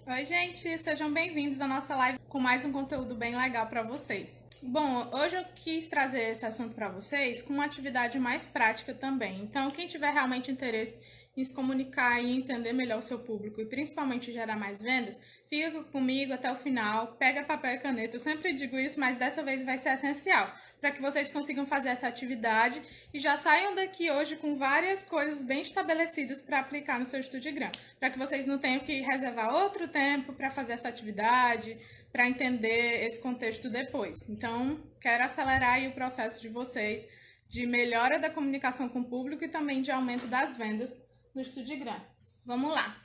Oi, gente, sejam bem-vindos à nossa live com mais um conteúdo bem legal para vocês. Bom, hoje eu quis trazer esse assunto para vocês com uma atividade mais prática também. Então, quem tiver realmente interesse em se comunicar e entender melhor o seu público e principalmente gerar mais vendas, fica comigo até o final, pega papel e caneta. Eu sempre digo isso, mas dessa vez vai ser essencial para que vocês consigam fazer essa atividade e já saiam daqui hoje com várias coisas bem estabelecidas para aplicar no seu Studigram, para que vocês não tenham que reservar outro tempo para fazer essa atividade, para entender esse contexto depois. Então, quero acelerar aí o processo de vocês de melhora da comunicação com o público e também de aumento das vendas no Studigram. Vamos lá!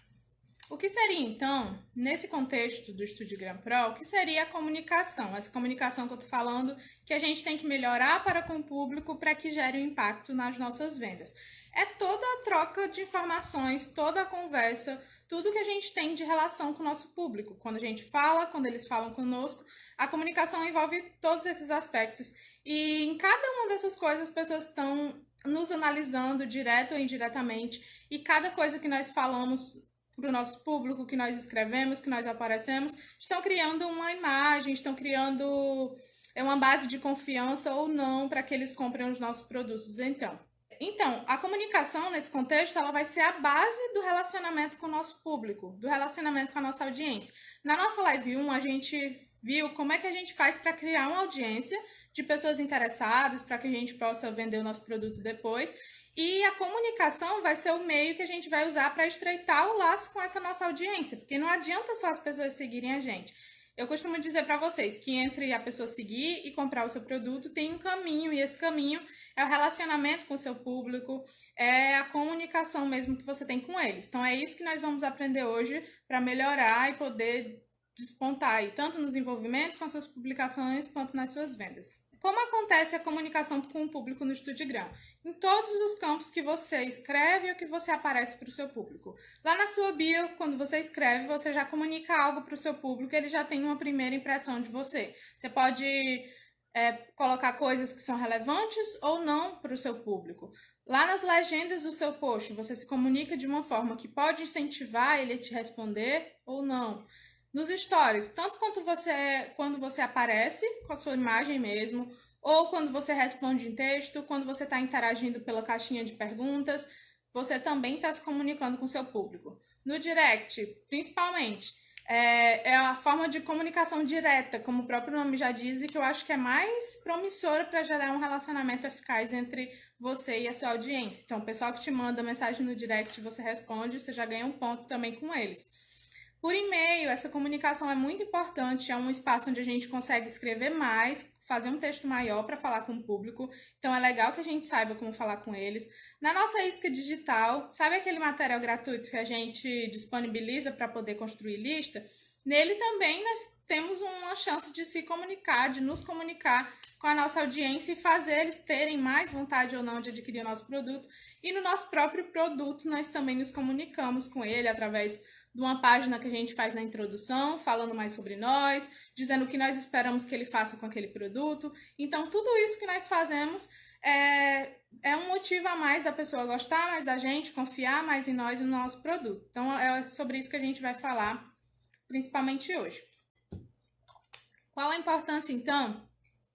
O que seria, então, nesse contexto do Studigram Pro, o que seria a comunicação? Essa comunicação que eu estou falando que a gente tem que melhorar para com o público para que gere um impacto nas nossas vendas. É toda a troca de informações, toda a conversa, tudo que a gente tem de relação com o nosso público. Quando a gente fala, quando eles falam conosco, a comunicação envolve todos esses aspectos. E em cada uma dessas coisas, as pessoas estão nos analisando direto ou indiretamente. E cada coisa que nós falamos para o nosso público, que nós escrevemos, que nós aparecemos, estão criando uma imagem, estão criando uma base de confiança ou não para que eles comprem os nossos produtos. Então, a comunicação nesse contexto, ela vai ser a base do relacionamento com o nosso público, do relacionamento com a nossa audiência. Na nossa Live 1, a gente viu como é que a gente faz para criar uma audiência de pessoas interessadas, para que a gente possa vender o nosso produto depois. E a comunicação vai ser o meio que a gente vai usar para estreitar o laço com essa nossa audiência, porque não adianta só as pessoas seguirem a gente. Eu costumo dizer para vocês que entre a pessoa seguir e comprar o seu produto tem um caminho, e esse caminho é o relacionamento com o seu público, é a comunicação mesmo que você tem com eles. Então é isso que nós vamos aprender hoje para melhorar e poder despontar aí, tanto nos envolvimentos com as suas publicações quanto nas suas vendas. Como acontece a comunicação com o público no Studigram? Em todos os campos que você escreve ou que você aparece para o seu público. Lá na sua bio, quando você escreve, você já comunica algo para o seu público, ele já tem uma primeira impressão de você. Você pode colocar coisas que são relevantes ou não para o seu público. Lá nas legendas do seu post, você se comunica de uma forma que pode incentivar ele a te responder ou não. Nos stories, tanto quando você aparece com a sua imagem mesmo, ou quando você responde em texto, quando você está interagindo pela caixinha de perguntas, você também está se comunicando com o seu público. No direct, principalmente, é a forma de comunicação direta, como o próprio nome já diz, e que eu acho que é mais promissora para gerar um relacionamento eficaz entre você e a sua audiência. Então, o pessoal que te manda mensagem no direct, você responde, você já ganha um ponto também com eles. Por e-mail, essa comunicação é muito importante, é um espaço onde a gente consegue escrever mais, fazer um texto maior para falar com o público, então é legal que a gente saiba como falar com eles. Na nossa isca digital, sabe aquele material gratuito que a gente disponibiliza para poder construir lista? Nele também nós temos uma chance de se comunicar, de nos comunicar com a nossa audiência e fazer eles terem mais vontade ou não de adquirir o nosso produto. E no nosso próprio produto, nós também nos comunicamos com ele através de uma página que a gente faz na introdução, falando mais sobre nós, dizendo o que nós esperamos que ele faça com aquele produto. Então, tudo isso que nós fazemos é um motivo a mais da pessoa gostar mais da gente, confiar mais em nós e no nosso produto. Então, é sobre isso que a gente vai falar, principalmente hoje. Qual a importância, então,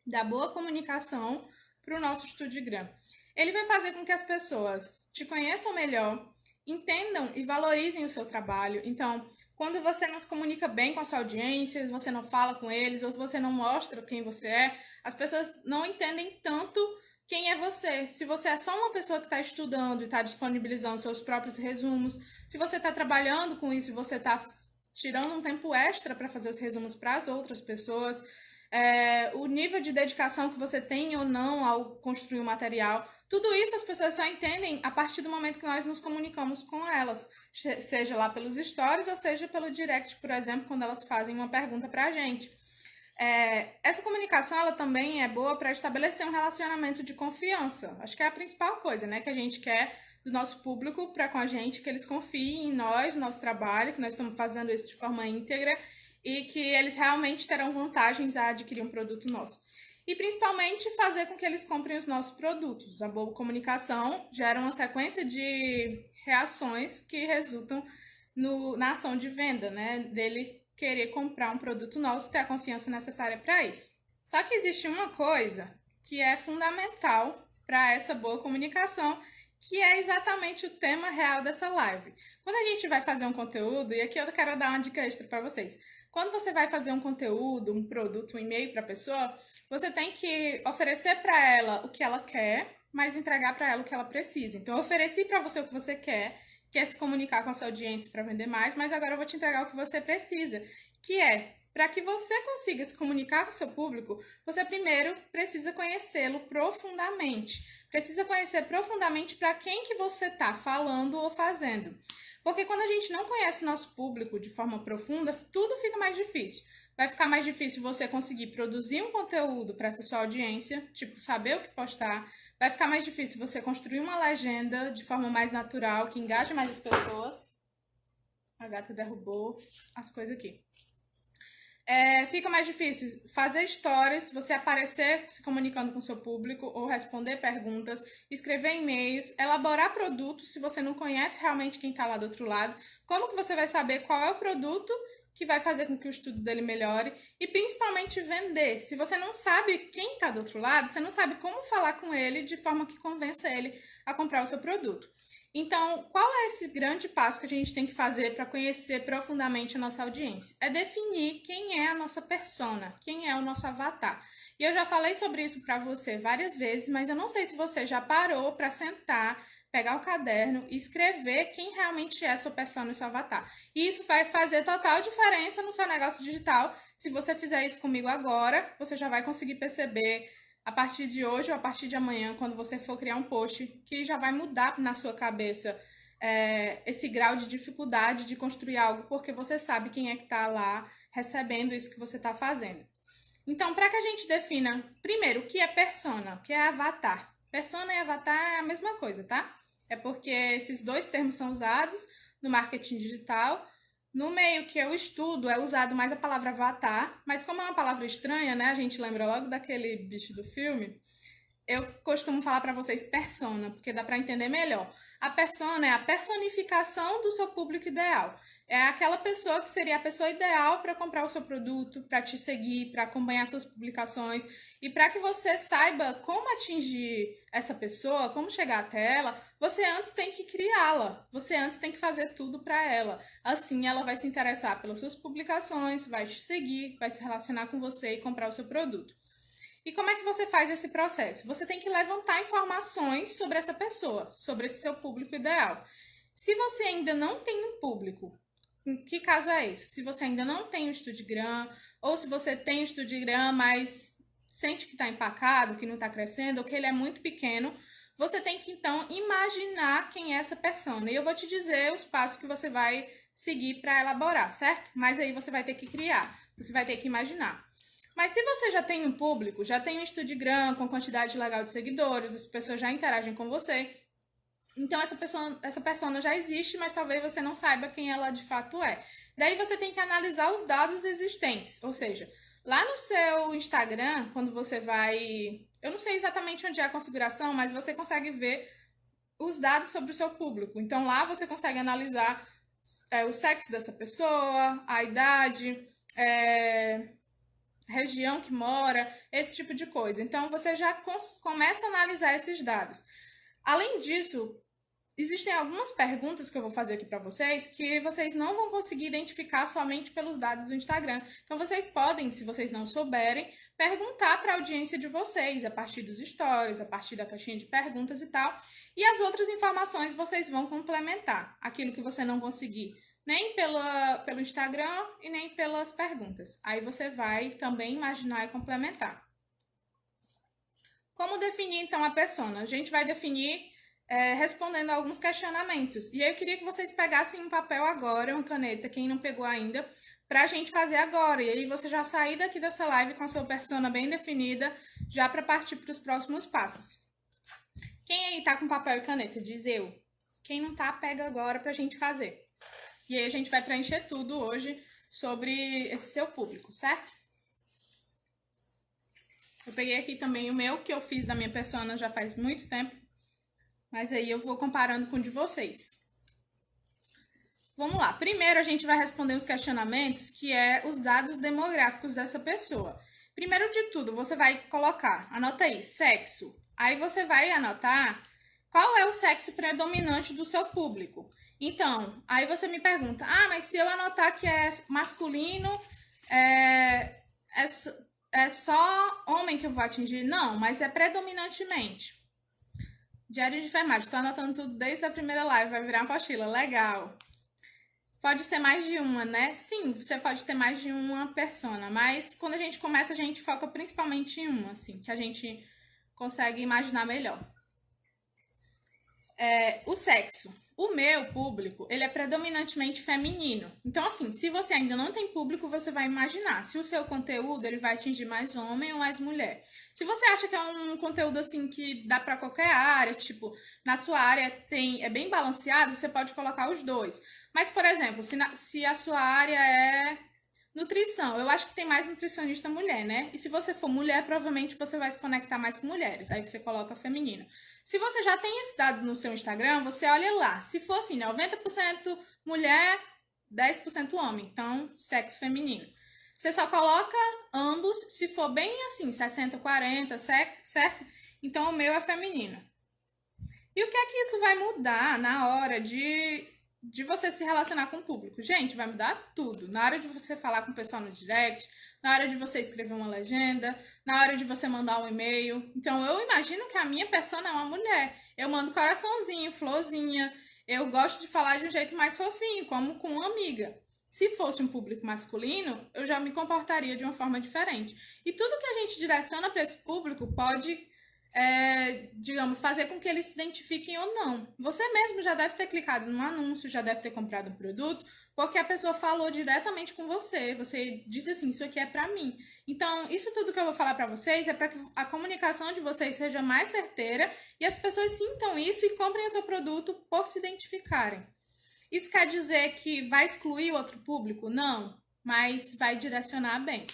da boa comunicação para o nosso Studigram? Ele vai fazer com que as pessoas te conheçam melhor, entendam e valorizem o seu trabalho. Então, quando você não se comunica bem com a sua audiência, você não fala com eles, ou você não mostra quem você é, as pessoas não entendem tanto quem é você. Se você é só uma pessoa que está estudando e está disponibilizando seus próprios resumos, se você está trabalhando com isso e você está tirando um tempo extra para fazer os resumos para as outras pessoas, o nível de dedicação que você tem ou não ao construir o material, tudo isso as pessoas só entendem a partir do momento que nós nos comunicamos com elas, seja lá pelos stories ou seja pelo direct, por exemplo, quando elas fazem uma pergunta para a gente. Essa comunicação ela também é boa para estabelecer um relacionamento de confiança. Acho que é a principal coisa, né, que a gente quer do nosso público para com a gente, que eles confiem em nós, no nosso trabalho, que nós estamos fazendo isso de forma íntegra e que eles realmente terão vantagens a adquirir um produto nosso. E principalmente fazer com que eles comprem os nossos produtos. A boa comunicação gera uma sequência de reações que resultam na ação de venda, né? Dele querer comprar um produto nosso, ter a confiança necessária para isso. Só que existe uma coisa que é fundamental para essa boa comunicação, que é exatamente o tema real dessa live. Quando a gente vai fazer um conteúdo, e aqui eu quero dar uma dica extra para vocês. Quando você vai fazer um conteúdo, um produto, um e-mail para a pessoa, você tem que oferecer para ela o que ela quer, mas entregar para ela o que ela precisa. Então, eu ofereci para você o que você quer se comunicar com a sua audiência para vender mais, mas agora eu vou te entregar o que você precisa, que é, para que você consiga se comunicar com o seu público, você primeiro precisa conhecê-lo profundamente. Precisa conhecer profundamente para quem que você está falando ou fazendo. Porque quando a gente não conhece o nosso público de forma profunda, tudo fica mais difícil. Vai ficar mais difícil você conseguir produzir um conteúdo para essa sua audiência, tipo, saber o que postar. Vai ficar mais difícil você construir uma legenda de forma mais natural, que engaje mais as pessoas. A gata derrubou as coisas aqui. Fica mais difícil fazer stories, você aparecer se comunicando com o seu público ou responder perguntas, escrever e-mails, elaborar produtos se você não conhece realmente quem está lá do outro lado. Como que você vai saber qual é o produto que vai fazer com que o estudo dele melhore e principalmente vender? Se você não sabe quem está do outro lado, você não sabe como falar com ele de forma que convença ele a comprar o seu produto. Então, qual é esse grande passo que a gente tem que fazer para conhecer profundamente a nossa audiência? É definir quem é a nossa persona, quem é o nosso avatar. E eu já falei sobre isso para você várias vezes, mas eu não sei se você já parou para sentar, pegar o caderno e escrever quem realmente é a sua persona e seu avatar. E isso vai fazer total diferença no seu negócio digital. Se você fizer isso comigo agora, você já vai conseguir perceber a partir de hoje ou a partir de amanhã, quando você for criar um post, que já vai mudar na sua cabeça esse grau de dificuldade de construir algo, porque você sabe quem é que está lá recebendo isso que você está fazendo. Então, para que a gente defina, primeiro, o que é persona, o que é avatar. Persona e avatar é a mesma coisa, tá? É porque esses dois termos são usados no marketing digital. No meio que eu estudo, é usado mais a palavra avatar, mas como é uma palavra estranha, né? A gente lembra logo daquele bicho do filme. Eu costumo falar para vocês persona, porque dá para entender melhor. A persona é a personificação do seu público ideal. É aquela pessoa que seria a pessoa ideal para comprar o seu produto, para te seguir, para acompanhar suas publicações. E para que você saiba como atingir essa pessoa, como chegar até ela, você antes tem que criá-la. Você antes tem que fazer tudo para ela. Assim, ela vai se interessar pelas suas publicações, vai te seguir, vai se relacionar com você e comprar o seu produto. E como é que você faz esse processo? Você tem que levantar informações sobre essa pessoa, sobre esse seu público ideal. Se você ainda não tem um público, que caso é esse? Se você ainda não tem o Instagram, ou se você tem o Instagram, mas sente que está empacado, que não está crescendo, ou que ele é muito pequeno, você tem que então imaginar quem é essa persona. E eu vou te dizer os passos que você vai seguir para elaborar, certo? Mas aí você vai ter que criar, você vai ter que imaginar. Mas se você já tem um público, já tem um Instagram com quantidade legal de seguidores, as pessoas já interagem com você, então essa persona já existe, mas talvez você não saiba quem ela de fato é. Daí você tem que analisar os dados existentes, ou seja, lá no seu Instagram, quando você vai... Eu não sei exatamente onde é a configuração, mas você consegue ver os dados sobre o seu público. Então lá você consegue analisar o sexo dessa pessoa, a idade, região que mora, esse tipo de coisa. Então, você já começa a analisar esses dados. Além disso, existem algumas perguntas que eu vou fazer aqui para vocês que vocês não vão conseguir identificar somente pelos dados do Instagram. Então, vocês podem, se vocês não souberem, perguntar para a audiência de vocês, a partir dos stories, a partir da caixinha de perguntas e tal. E as outras informações vocês vão complementar. Aquilo que você não conseguir nem pelo Instagram e nem pelas perguntas. Aí você vai também imaginar e complementar. Como definir, então, a persona? A gente vai definir respondendo alguns questionamentos. E eu queria que vocês pegassem um papel agora, uma caneta, quem não pegou ainda, para a gente fazer agora. E aí você já sair daqui dessa live com a sua persona bem definida, já para partir para os próximos passos. Quem aí tá com papel e caneta? Diz eu. Quem não tá, pega agora para a gente fazer. E aí a gente vai preencher tudo hoje sobre esse seu público, certo? Eu peguei aqui também o meu, que eu fiz da minha persona já faz muito tempo. Mas aí eu vou comparando com o de vocês. Vamos lá. Primeiro a gente vai responder os questionamentos, que é os dados demográficos dessa pessoa. Primeiro de tudo, você vai colocar, anota aí, sexo. Aí você vai anotar qual é o sexo predominante do seu público. Então, aí você me pergunta, mas se eu anotar que é masculino, é, é, é só homem que eu vou atingir? Não, mas é predominantemente. Diário de enfermagem, tô anotando tudo desde a primeira live, vai virar uma apostila, legal. Pode ser mais de uma, né? Sim, você pode ter mais de uma persona, mas quando a gente começa, a gente foca principalmente em uma, assim, que a gente consegue imaginar melhor. O sexo. O meu público, ele é predominantemente feminino. Então, assim, se você ainda não tem público, você vai imaginar se o seu conteúdo ele vai atingir mais homem ou mais mulher. Se você acha que é um conteúdo assim que dá para qualquer área, tipo, na sua área é bem balanceado, você pode colocar os dois. Mas, por exemplo, se a sua área é nutrição, eu acho que tem mais nutricionista mulher, né? E se você for mulher, provavelmente você vai se conectar mais com mulheres. Aí você coloca feminino. Se você já tem esse dado no seu Instagram, você olha lá. Se for assim, 90% mulher, 10% homem. Então, sexo feminino. Você só coloca ambos, se for bem assim, 60-40, certo? Então, o meu é feminino. E o que é que isso vai mudar na hora de você se relacionar com o público? Gente, vai mudar tudo. Na hora de você falar com o pessoal no direct, na hora de você escrever uma legenda, na hora de você mandar um e-mail. Então, eu imagino que a minha persona é uma mulher. Eu mando coraçãozinho, florzinha. Eu gosto de falar de um jeito mais fofinho, como com uma amiga. Se fosse um público masculino, eu já me comportaria de uma forma diferente. E tudo que a gente direciona para esse público pode digamos, fazer com que eles se identifiquem ou não. Você mesmo já deve ter clicado num anúncio, já deve ter comprado um produto, porque a pessoa falou diretamente com você. Você disse assim, isso aqui é pra mim. Então, isso tudo que eu vou falar pra vocês é para que a comunicação de vocês seja mais certeira e as pessoas sintam isso e comprem o seu produto por se identificarem. Isso quer dizer que vai excluir o outro público? Não, mas vai direcionar bem.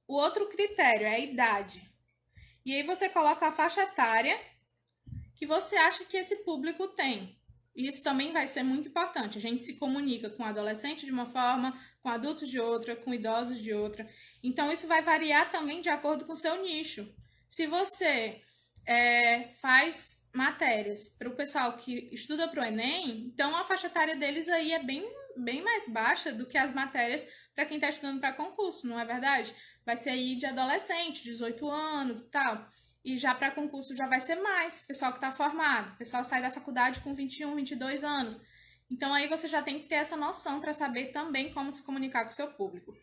O outro critério é a idade. E aí você coloca a faixa etária que você acha que esse público tem. E isso também vai ser muito importante. A gente se comunica com adolescentes de uma forma, com adultos de outra, com idosos de outra. Então, isso vai variar também de acordo com o seu nicho. Se você faz matérias para o pessoal que estuda para o Enem, então a faixa etária deles aí é bem mais baixa do que as matérias para quem está estudando para concurso, não é verdade? Vai ser aí de adolescente, 18 anos e tal. E já para concurso já vai ser mais, pessoal que está formado. O pessoal sai da faculdade com 21, 22 anos. Então aí você já tem que ter essa noção para saber também como se comunicar com o seu público.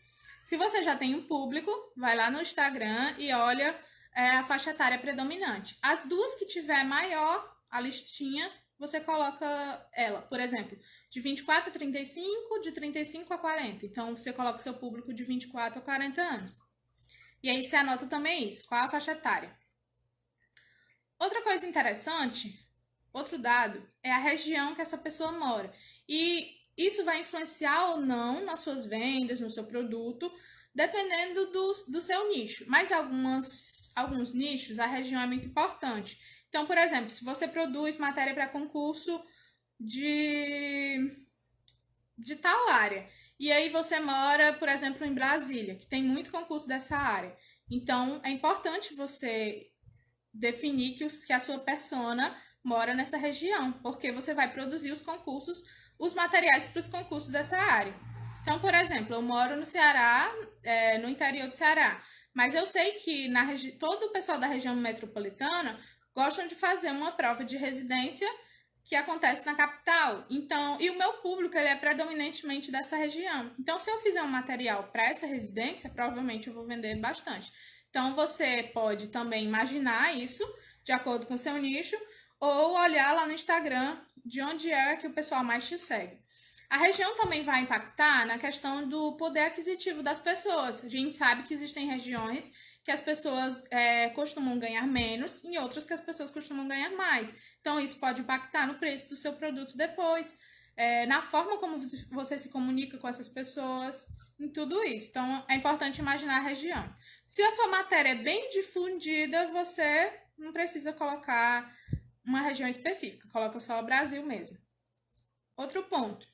Se você já tem um público, vai lá no Instagram e olha a faixa etária predominante. As duas que tiver maior, a listinha, você coloca ela. Por exemplo, de 24 a 35, de 35 a 40. Então, você coloca o seu público de 24 a 40 anos. E aí você anota também isso, qual a faixa etária. Outra coisa interessante, outro dado, é a região que essa pessoa mora. E isso vai influenciar ou não nas suas vendas, no seu produto, dependendo do seu nicho. Mas alguns nichos, a região é muito importante. Então, por exemplo, se você produz matéria para concurso de tal área, e aí você mora, por exemplo, em Brasília, que tem muito concurso dessa área. Então, é importante você definir que a sua persona mora nessa região, porque você vai produzir os concursos, os materiais para os concursos dessa área. Então, por exemplo, eu moro no Ceará, no interior do Ceará, mas eu sei que todo o pessoal da região metropolitana gostam de fazer uma prova de residência que acontece na capital. Então, e o meu público ele é predominantemente dessa região. Então, se eu fizer um material para essa residência, provavelmente eu vou vender bastante. Então, você pode também imaginar isso de acordo com o seu nicho ou olhar lá no Instagram de onde é que o pessoal mais te segue. A região também vai impactar na questão do poder aquisitivo das pessoas. A gente sabe que existem regiões que as pessoas costumam ganhar menos e outras que as pessoas costumam ganhar mais. Então, isso pode impactar no preço do seu produto depois, na forma como você se comunica com essas pessoas, em tudo isso. Então, é importante imaginar a região. Se a sua matéria é bem difundida, você não precisa colocar uma região específica, coloca só o Brasil mesmo. Outro ponto.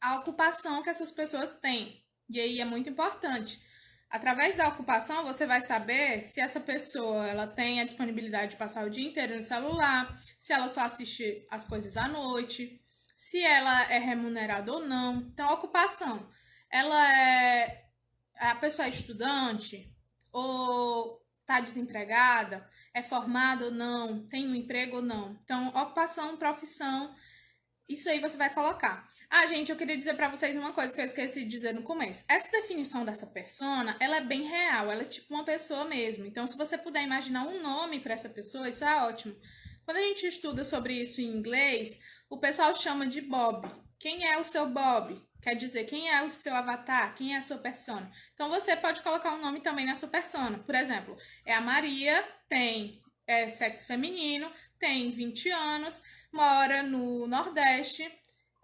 a ocupação que essas pessoas têm. E aí é muito importante. Através da ocupação, você vai saber se essa pessoa ela tem a disponibilidade de passar o dia inteiro no celular, se ela só assiste as coisas à noite, se ela é remunerada ou não. Então, a ocupação, ela é a pessoa é estudante ou está desempregada, é formada ou não, tem um emprego ou não. Então, ocupação, profissão, isso aí você vai colocar. Ah, gente, eu queria dizer pra vocês uma coisa que eu esqueci de dizer no começo. Essa definição dessa persona, ela é bem real, ela é tipo uma pessoa mesmo. Então, se você puder imaginar um nome pra essa pessoa, isso é ótimo. Quando a gente estuda sobre isso em inglês, o pessoal chama de Bob. Quem é o seu Bob? Quer dizer, quem é o seu avatar? Quem é a sua persona? Então, você pode colocar um nome também na sua persona. Por exemplo, é a Maria, tem sexo feminino, tem 20 anos, mora no Nordeste,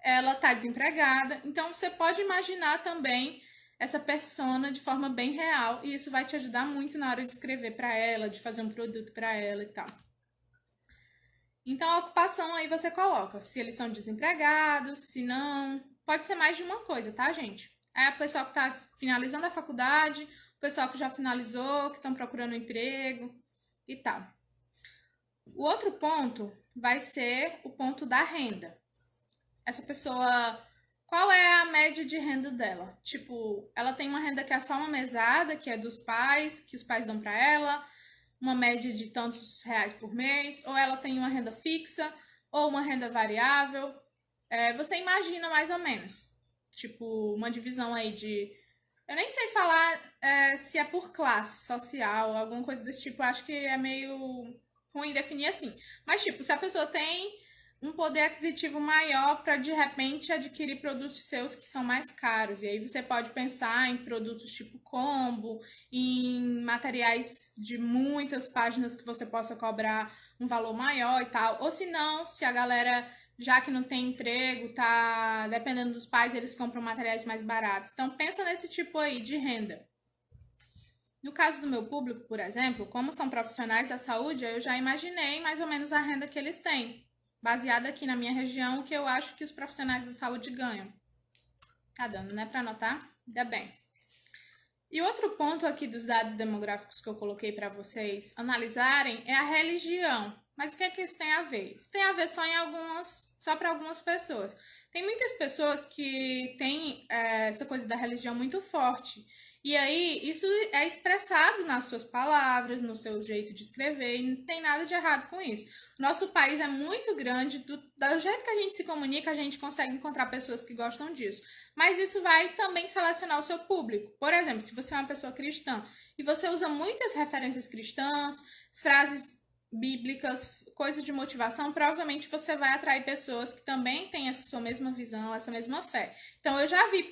ela tá desempregada. Então, você pode imaginar também essa persona de forma bem real e isso vai te ajudar muito na hora de escrever para ela, de fazer um produto para ela e tal. Então, a ocupação aí você coloca se eles são desempregados, se não. Pode ser mais de uma coisa, tá, gente? É o pessoal que tá finalizando a faculdade, o pessoal que já finalizou, que estão procurando um emprego e tal. O outro ponto vai ser o ponto da renda. Essa pessoa, qual é a média de renda dela? Tipo, ela tem uma renda que é só uma mesada, que é dos pais, que os pais dão para ela, uma média de tantos reais por mês, ou ela tem uma renda fixa, ou uma renda variável. Você imagina mais ou menos. Tipo, uma divisão aí de. Eu nem sei falar se é por classe social, alguma coisa desse tipo. Eu acho que é meio ruim definir assim. Mas, tipo, se a pessoa tem um poder aquisitivo maior para de repente adquirir produtos seus que são mais caros. E aí você pode pensar em produtos tipo combo, em materiais de muitas páginas que você possa cobrar um valor maior e tal. Ou se não, se a galera, já que não tem emprego, tá dependendo dos pais, eles compram materiais mais baratos. Então pensa nesse tipo aí de renda. No caso do meu público, por exemplo, como são profissionais da saúde, eu já imaginei mais ou menos a renda que eles têm, baseada aqui na minha região, o que eu acho que os profissionais da saúde ganham. Tá dando, né, para anotar? Ainda bem. E outro ponto aqui dos dados demográficos que eu coloquei para vocês analisarem é a religião. Mas o que é que isso tem a ver? Isso tem a ver só para algumas pessoas. Tem muitas pessoas que têm essa coisa da religião muito forte. E aí, isso é expressado nas suas palavras, no seu jeito de escrever, e não tem nada de errado com isso. Nosso país é muito grande, do jeito que a gente se comunica, a gente consegue encontrar pessoas que gostam disso. Mas isso vai também selecionar o seu público. Por exemplo, se você é uma pessoa cristã e você usa muitas referências cristãs, frases bíblicas, coisas de motivação, provavelmente você vai atrair pessoas que também têm essa sua mesma visão, essa mesma fé. Então, eu já vi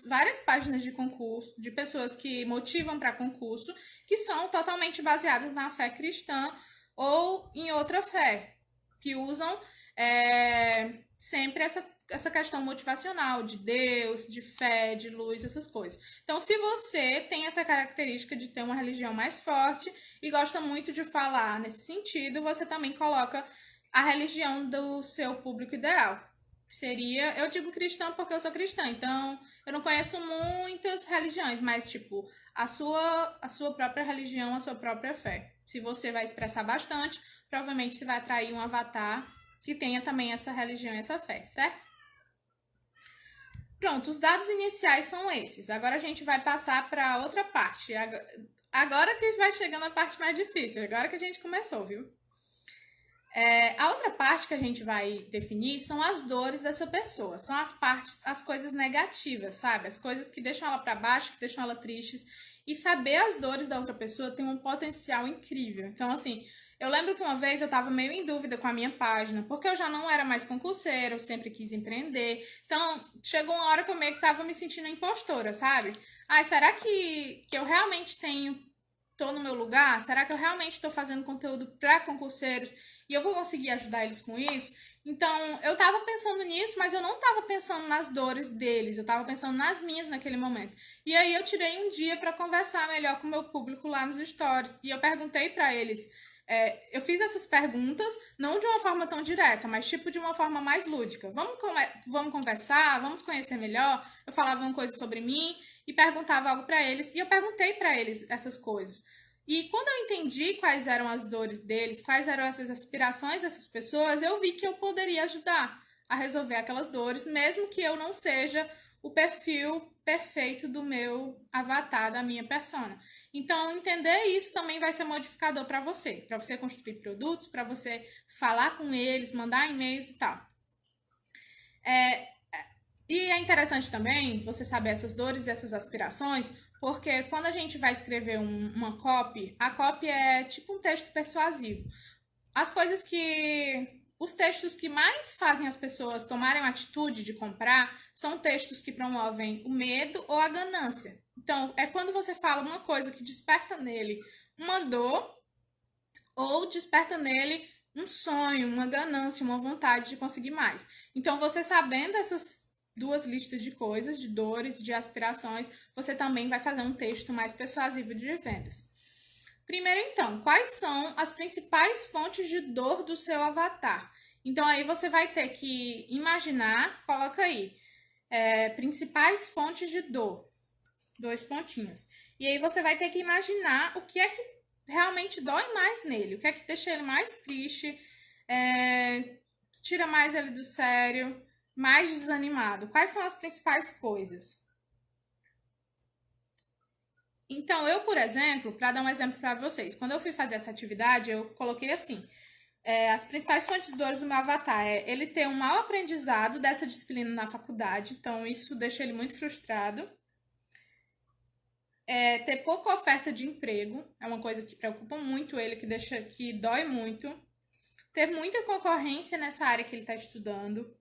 várias páginas de concurso, de pessoas que motivam para concurso, que são totalmente baseadas na fé cristã ou em outra fé, que usam sempre essa questão motivacional de Deus, de fé, de luz, essas coisas. Então, se você tem essa característica de ter uma religião mais forte e gosta muito de falar nesse sentido, você também coloca a religião do seu público ideal. Seria, eu digo cristã porque eu sou cristã, então eu não conheço muitas religiões, mas tipo, a sua própria religião, a sua própria fé. Se você vai expressar bastante, provavelmente você vai atrair um avatar que tenha também essa religião e essa fé, certo? Pronto, os dados iniciais são esses. Agora a gente vai passar para outra parte. Agora que vai chegando a parte mais difícil, agora que a gente começou, viu? A outra parte que a gente vai definir são as dores dessa pessoa. São as coisas negativas, sabe? As coisas que deixam ela para baixo, que deixam ela triste. E saber as dores da outra pessoa tem um potencial incrível. Então, assim, eu lembro que uma vez eu tava meio em dúvida com a minha página, porque eu já não era mais concurseira, eu sempre quis empreender. Então, chegou uma hora que eu meio que tava me sentindo impostora, sabe? Ai, será que eu realmente tô no meu lugar? Será que eu realmente tô fazendo conteúdo para concurseiros e eu vou conseguir ajudar eles com isso? Então, eu tava pensando nisso, mas eu não tava pensando nas dores deles, eu tava pensando nas minhas naquele momento. E aí eu tirei um dia para conversar melhor com o meu público lá nos stories e eu perguntei para eles Eu fiz essas perguntas, não de uma forma tão direta, mas tipo de uma forma mais lúdica. Vamos conversar, vamos conhecer melhor. Eu falava uma coisa sobre mim e perguntava algo para eles. E eu perguntei para eles essas coisas. E quando eu entendi quais eram as dores deles, quais eram essas aspirações dessas pessoas, eu vi que eu poderia ajudar a resolver aquelas dores, mesmo que eu não seja o perfil perfeito do meu avatar, da minha persona. Então, entender isso também vai ser modificador para você construir produtos, para você falar com eles, mandar e-mails e tal. E é interessante também você saber essas dores e essas aspirações, porque quando a gente vai escrever uma copy, a copy é tipo um texto persuasivo. As coisas que. Os textos que mais fazem as pessoas tomarem a atitude de comprar são textos que promovem o medo ou a ganância. Então, é quando você fala uma coisa que desperta nele uma dor ou desperta nele um sonho, uma ganância, uma vontade de conseguir mais. Então, você sabendo essas duas listas de coisas, de dores, de aspirações, você também vai fazer um texto mais persuasivo de vendas. Primeiro, então, quais são as principais fontes de dor do seu avatar? Então, aí você vai ter que imaginar, coloca aí, principais fontes de dor, 2 pontinhos. E aí você vai ter que imaginar o que é que realmente dói mais nele, o que é que deixa ele mais triste, tira mais ele do sério, mais desanimado. Quais são as principais coisas? Então, eu, por exemplo, para dar um exemplo para vocês, quando eu fui fazer essa atividade, eu coloquei assim: as principais fontes de dores do meu avatar é ele ter um mau aprendizado dessa disciplina na faculdade, então isso deixa ele muito frustrado. Ter pouca oferta de emprego, é uma coisa que preocupa muito ele, que dói muito. Ter muita concorrência nessa área que ele está estudando.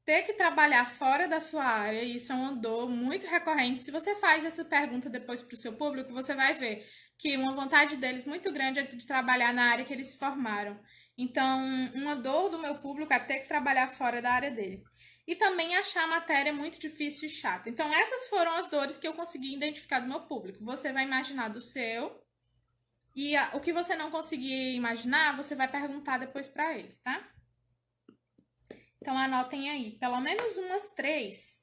Ter que trabalhar fora da sua área, isso é uma dor muito recorrente. Se você faz essa pergunta depois para o seu público, você vai ver que uma vontade deles muito grande é de trabalhar na área que eles se formaram. Então, uma dor do meu público é ter que trabalhar fora da área dele. E também achar a matéria muito difícil e chata. Então, essas foram as dores que eu consegui identificar do meu público. Você vai imaginar do seu. E o que você não conseguir imaginar, você vai perguntar depois para eles, tá? Então, anotem aí, pelo menos umas 3.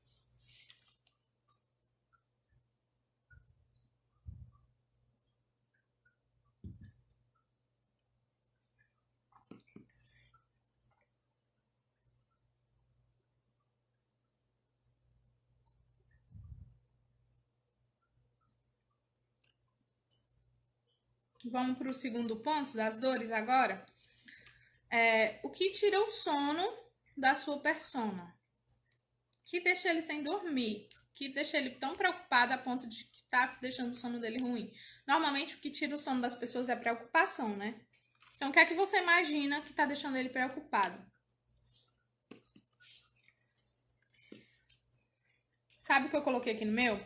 Vamos para o segundo ponto das dores agora. O que tira o sono da sua persona? Que deixa ele sem dormir? Que deixa ele tão preocupado a ponto de que tá deixando o sono dele ruim? Normalmente o que tira o sono das pessoas é preocupação, né? Então o que é que você imagina que tá deixando ele preocupado? Sabe o que eu coloquei aqui no meu?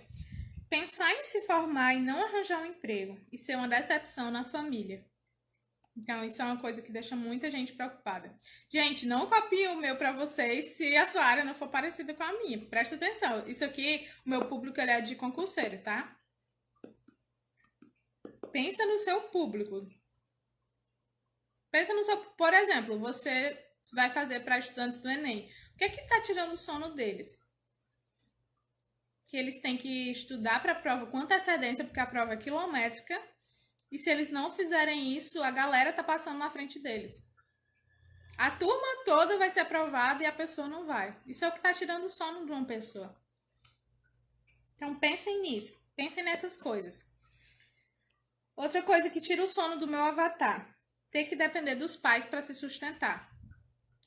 Pensar em se formar e não arranjar um emprego e ser uma decepção na família. Então, isso é uma coisa que deixa muita gente preocupada. Gente, não copie o meu para vocês se a sua área não for parecida com a minha. Presta atenção. Isso aqui, o meu público ele é de concurseiro, tá? Pensa no seu público. Pensa no seu, por exemplo, você vai fazer para estudantes do Enem. O que é que tá tirando o sono deles? Que eles têm que estudar para a prova com antecedência, porque a prova é quilométrica. E se eles não fizerem isso, a galera tá passando na frente deles. A turma toda vai ser aprovada e a pessoa não vai. Isso é o que tá tirando o sono de uma pessoa. Então pensem nisso. Pensem nessas coisas. Outra coisa que tira o sono do meu avatar. Ter que depender dos pais para se sustentar.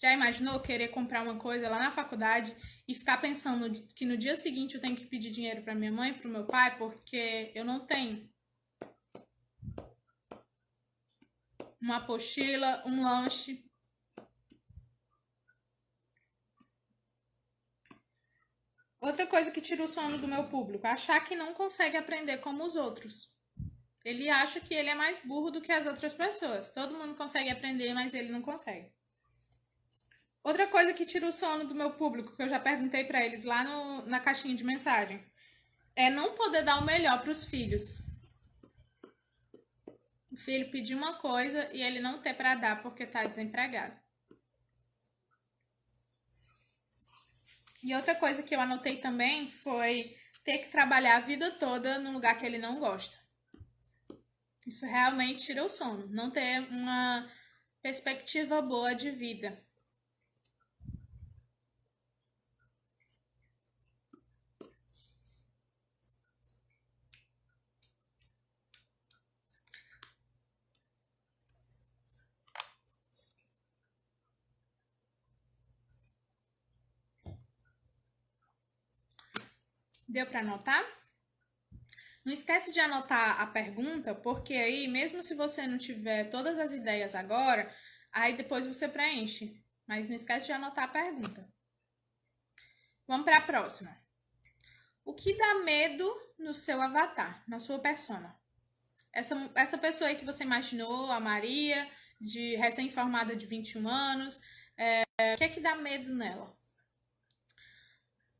Já imaginou querer comprar uma coisa lá na faculdade e ficar pensando que no dia seguinte eu tenho que pedir dinheiro para minha mãe, para o meu pai, porque eu não tenho uma apostila, um lanche? Outra coisa que tira o sono do meu público, achar que não consegue aprender como os outros. Ele acha que ele é mais burro do que as outras pessoas. Todo mundo consegue aprender, mas ele não consegue. Outra coisa que tira o sono do meu público, que eu já perguntei para eles lá na caixinha de mensagens, é não poder dar o melhor para os filhos. filho pedir uma coisa e ele não ter para dar porque está desempregado. E outra coisa que eu anotei também foi ter que trabalhar a vida toda num lugar que ele não gosta. Isso realmente tira o sono, não ter uma perspectiva boa de vida. Deu para anotar? Não esquece de anotar a pergunta, porque aí, mesmo se você não tiver todas as ideias agora, aí depois você preenche. Mas não esquece de anotar a pergunta. Vamos para a próxima. O que dá medo no seu avatar, na sua persona? Essa pessoa aí que você imaginou, a Maria, de recém-formada de 21 anos, o que é que dá medo nela?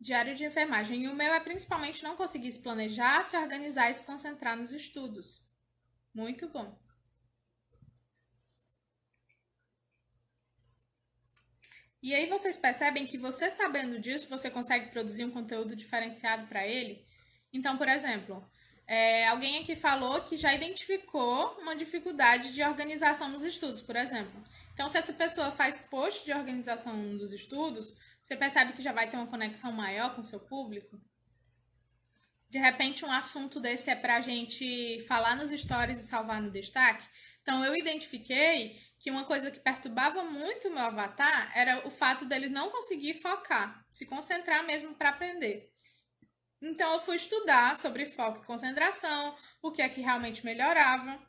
Diário de enfermagem. E o meu é principalmente não conseguir se planejar, se organizar e se concentrar nos estudos. Muito bom. E aí vocês percebem que você sabendo disso, você consegue produzir um conteúdo diferenciado para ele? Então, por exemplo, alguém aqui falou que já identificou uma dificuldade de organização nos estudos, por exemplo. Então, se essa pessoa faz post de organização dos estudos, você percebe que já vai ter uma conexão maior com o seu público? De repente, um assunto desse é pra gente falar nos stories e salvar no destaque. Então, eu identifiquei que uma coisa que perturbava muito o meu avatar era o fato dele não conseguir focar, se concentrar mesmo para aprender. Então, eu fui estudar sobre foco e concentração, o que é que realmente melhorava.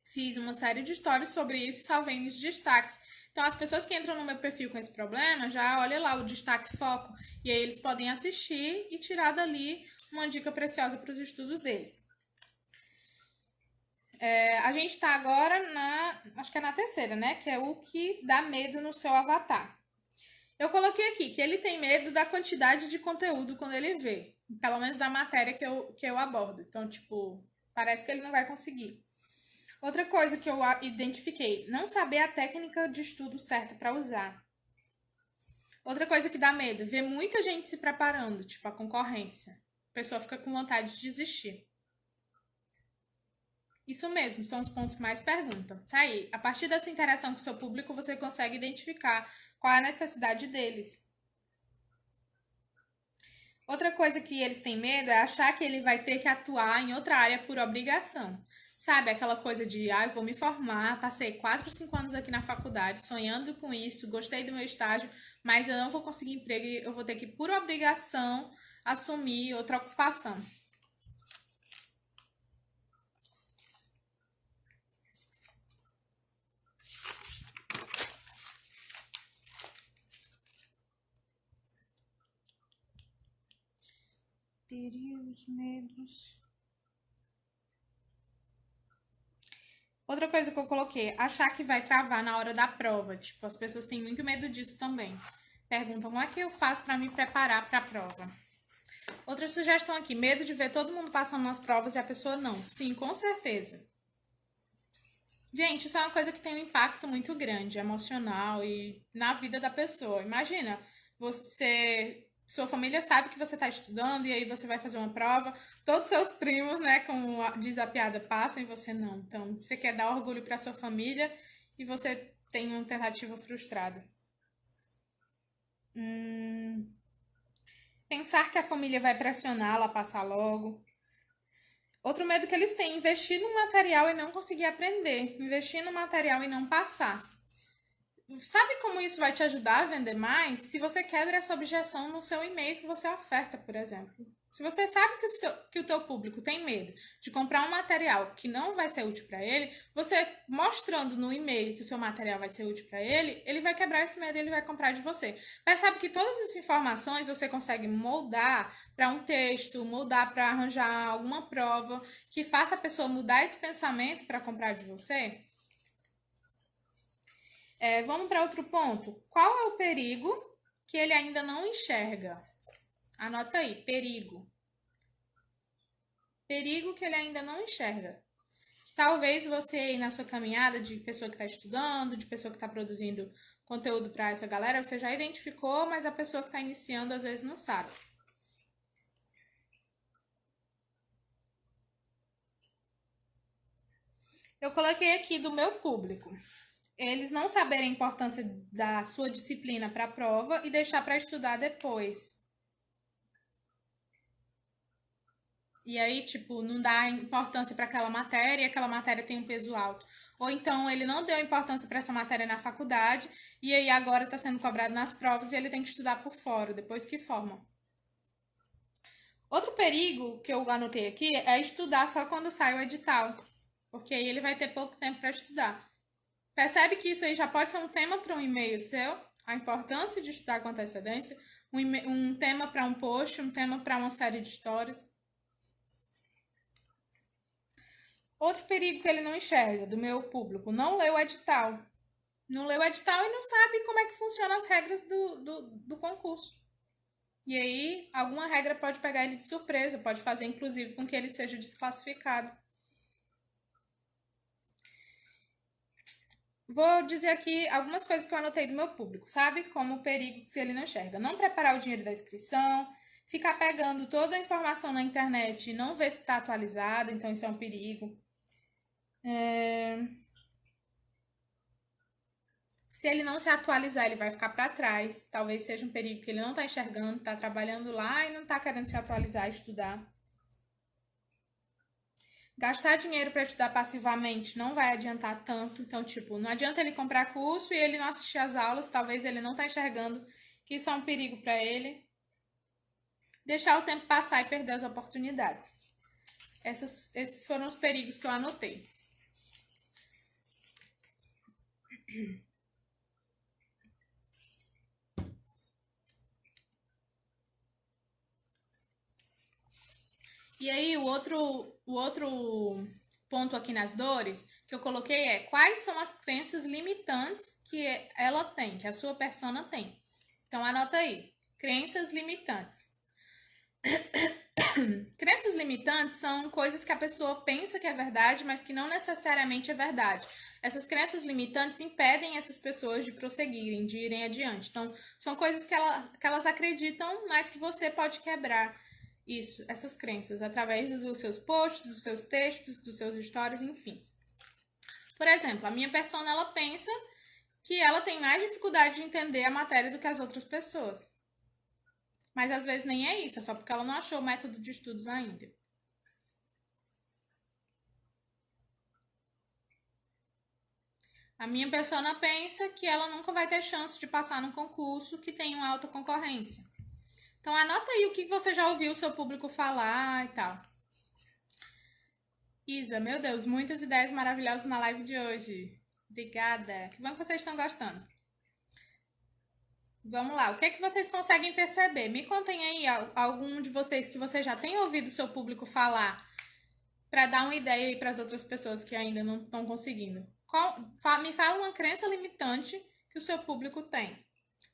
Fiz uma série de stories sobre isso e salvei nos destaques. Então, as pessoas que entram no meu perfil com esse problema, já olha lá o destaque foco. E aí eles podem assistir e tirar dali uma dica preciosa para os estudos deles. A gente está agora acho que é na terceira, né? Que é o que dá medo no seu avatar. Eu coloquei aqui que ele tem medo da quantidade de conteúdo quando ele vê. Pelo menos da matéria que eu abordo. Então, tipo, parece que ele não vai conseguir. Outra coisa que eu identifiquei, não saber a técnica de estudo certa para usar. Outra coisa que dá medo, ver muita gente se preparando, tipo a concorrência. A pessoa fica com vontade de desistir. Isso mesmo, são os pontos que mais perguntam. Tá aí, a partir dessa interação com o seu público, você consegue identificar qual é a necessidade deles. Outra coisa que eles têm medo é achar que ele vai ter que atuar em outra área por obrigação. Sabe, aquela coisa de, eu vou me formar, passei 4, 5 anos aqui na faculdade, sonhando com isso, gostei do meu estágio, mas eu não vou conseguir emprego e eu vou ter que, por obrigação, assumir outra ocupação. Perigos, medos. Outra coisa que eu coloquei, achar que vai travar na hora da prova. Tipo, as pessoas têm muito medo disso também. Perguntam, como é que eu faço para me preparar para a prova? Outra sugestão aqui, medo de ver todo mundo passando nas provas e a pessoa não. Sim, com certeza. Gente, isso é uma coisa que tem um impacto muito grande, emocional e na vida da pessoa. Imagina, sua família sabe que você está estudando e aí você vai fazer uma prova, todos seus primos, né, como diz a piada, passam e você não. Então, você quer dar orgulho para sua família e você tem uma tentativa frustrada. Pensar que a família vai pressioná-la a passar logo. Outro medo que eles têm, investir no material e não conseguir aprender. Investir no material e não passar. Sabe como isso vai te ajudar a vender mais? Se você quebra essa objeção no seu e-mail que você oferta, por exemplo. Se você sabe que o teu público tem medo de comprar um material que não vai ser útil para ele, você mostrando no e-mail que o seu material vai ser útil para ele, ele vai quebrar esse medo e ele vai comprar de você. Percebe que todas as informações você consegue moldar para um texto, moldar para arranjar alguma prova que faça a pessoa mudar esse pensamento para comprar de você? Vamos para outro ponto. Qual é o perigo que ele ainda não enxerga? Anota aí, perigo. Perigo que ele ainda não enxerga. Talvez você aí na sua caminhada de pessoa que está estudando, de pessoa que está produzindo conteúdo para essa galera, você já identificou, mas a pessoa que está iniciando às vezes não sabe. Eu coloquei aqui do meu público. Eles não saberem a importância da sua disciplina para a prova e deixar para estudar depois. E aí, tipo, não dá importância para aquela matéria e aquela matéria tem um peso alto. Ou então ele não deu importância para essa matéria na faculdade e aí agora está sendo cobrado nas provas e ele tem que estudar por fora, depois que forma. Outro perigo que eu anotei aqui é estudar só quando sai o edital, porque aí ele vai ter pouco tempo para estudar. Percebe que isso aí já pode ser um tema para um e-mail seu, a importância de estudar com antecedência, um tema para um post, um tema para uma série de histórias. Outro perigo que ele não enxerga do meu público, não leu o edital. Não leu o edital e não sabe como é que funcionam as regras do concurso. E aí, alguma regra pode pegar ele de surpresa, pode fazer inclusive com que ele seja desclassificado. Vou dizer aqui algumas coisas que eu anotei do meu público, sabe? Como o perigo se ele não enxerga. Não preparar o dinheiro da inscrição, ficar pegando toda a informação na internet e não ver se está atualizado, então isso é um perigo. Se ele não se atualizar, ele vai ficar para trás. Talvez seja um perigo que ele não está enxergando, está trabalhando lá e não está querendo se atualizar, estudar. Gastar dinheiro para estudar passivamente não vai adiantar tanto. Então, tipo, não adianta ele comprar curso e ele não assistir às aulas. Talvez ele não está enxergando que isso é um perigo para ele. Deixar o tempo passar e perder as oportunidades. Esses foram os perigos que eu anotei. E aí, o outro ponto aqui nas dores que eu coloquei é quais são as crenças limitantes que ela tem, que a sua persona tem. Então, anota aí. Crenças limitantes. Crenças limitantes são coisas que a pessoa pensa que é verdade, mas que não necessariamente é verdade. Essas crenças limitantes impedem essas pessoas de prosseguirem, de irem adiante. Então, são coisas que elas acreditam, mas que você pode quebrar isso, essas crenças, através dos seus posts, dos seus textos, dos seus stories, enfim. Por exemplo, a minha persona, ela pensa que ela tem mais dificuldade de entender a matéria do que as outras pessoas. Mas às vezes nem é isso, é só porque ela não achou o método de estudos ainda. A minha persona pensa que ela nunca vai ter chance de passar num concurso que tem uma alta concorrência. Então anota aí o que você já ouviu o seu público falar e tal. Isa, meu Deus, muitas ideias maravilhosas na live de hoje. Obrigada. Que bom que vocês estão gostando. Vamos lá, o que é que vocês conseguem perceber? Me contem aí algum de vocês que você já tem ouvido o seu público falar para dar uma ideia aí para as outras pessoas que ainda não estão conseguindo. Me fala uma crença limitante que o seu público tem.